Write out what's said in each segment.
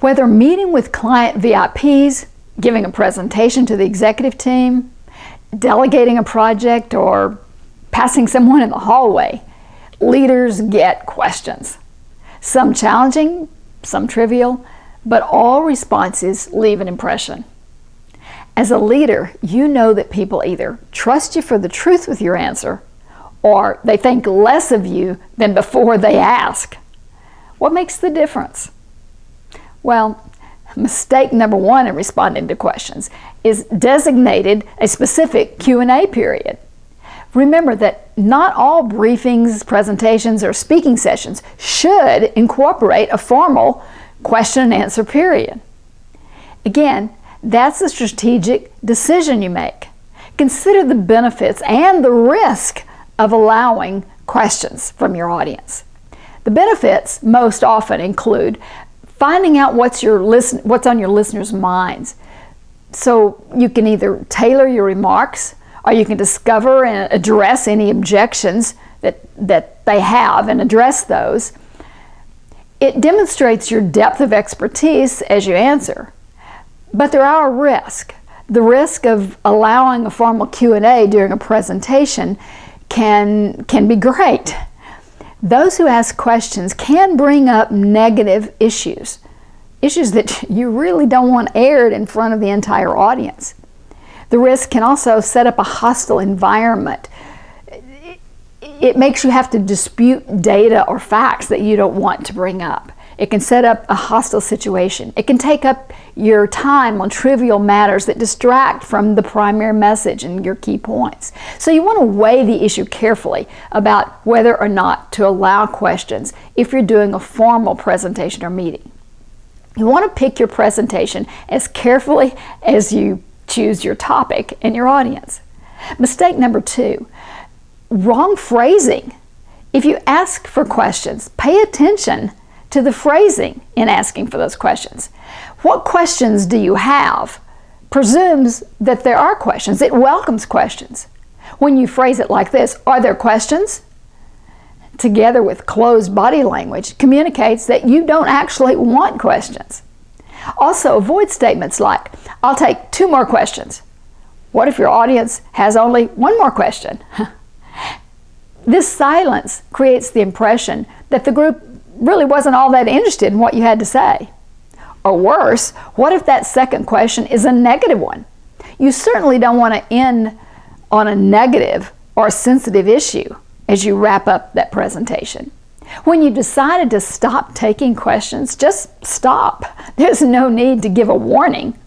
Whether meeting with client VIPs, giving a presentation to the executive team, delegating a project, or passing someone in the hallway, leaders get questions. Some challenging, some trivial, but all responses leave an impression. As a leader, you know that people either trust you for the truth with your answer, or they think less of you than before they ask. What makes the difference? Well, mistake number one in responding to questions is designated a specific Q&A period. Remember that not all briefings, presentations, or speaking sessions should incorporate a formal question and answer period. Again, that's a strategic decision you make. Consider the benefits and the risk of allowing questions from your audience. The benefits most often include finding out what's on your listeners' minds. So you can either tailor your remarks, or you can discover and address any objections that they have and address those. It demonstrates your depth of expertise as you answer. But there are risks. The risk of allowing a formal Q&A during a presentation can be great. Those who ask questions can bring up negative issues that you really don't want aired in front of the entire audience. The risk can also set up a hostile environment. It makes you have to dispute data or facts that you don't want to bring up. It can set up a hostile situation. It can take up your time on trivial matters that distract from the primary message and your key points. So you want to weigh the issue carefully about whether or not to allow questions if you're doing a formal presentation or meeting. You want to pick your presentation as carefully as you choose your topic and your audience. Mistake number two, wrong phrasing. If you ask for questions, pay attention to the phrasing in asking for those questions. What questions do you have presumes that there are questions. It welcomes questions. When you phrase it like this, are there questions? Together with closed body language, communicates that you don't actually want questions. Also, avoid statements like, I'll take 2 more questions. What if your audience has only 1 more question? This silence creates the impression that the group really wasn't all that interested in what you had to say. Or worse, what if that second question is a negative one? You certainly don't want to end on a negative or a sensitive issue as you wrap up that presentation. When you decided to stop taking questions, just stop. There's no need to give a warning.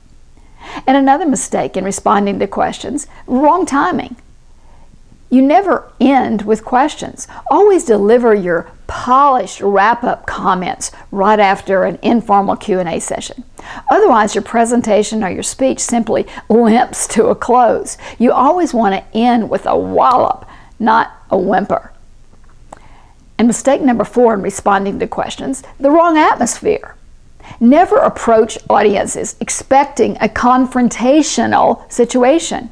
And another mistake in responding to questions, wrong timing. You never end with questions. Always deliver your polished wrap-up comments right after an informal Q&A session. Otherwise, your presentation or your speech simply limps to a close. You always want to end with a wallop, not a whimper. And mistake number 4 in responding to questions, the wrong atmosphere. Never approach audiences expecting a confrontational situation.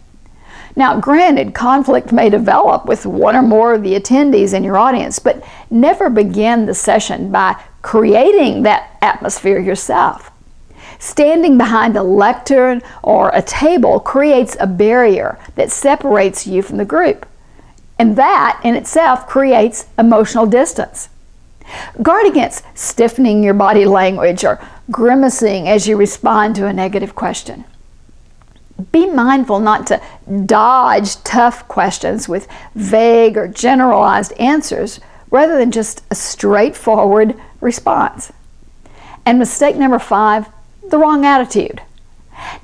Now, granted, conflict may develop with one or more of the attendees in your audience, but never begin the session by creating that atmosphere yourself. Standing behind a lectern or a table creates a barrier that separates you from the group, and that in itself creates emotional distance. Guard against stiffening your body language or grimacing as you respond to a negative question. Be mindful not to dodge tough questions with vague or generalized answers rather than just a straightforward response. And mistake number 5, the wrong attitude.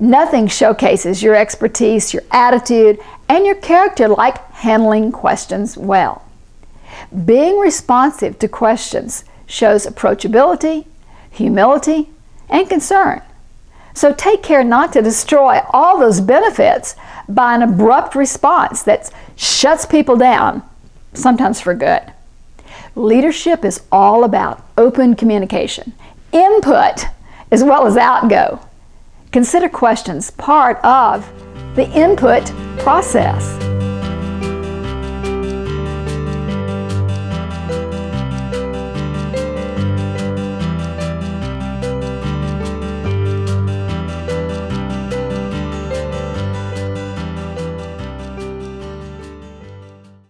Nothing showcases your expertise, your attitude, and your character like handling questions well. Being responsive to questions shows approachability, humility, and concern. So take care not to destroy all those benefits by an abrupt response that shuts people down, sometimes for good. Leadership is all about open communication, input as well as outgo. Consider questions part of the input process.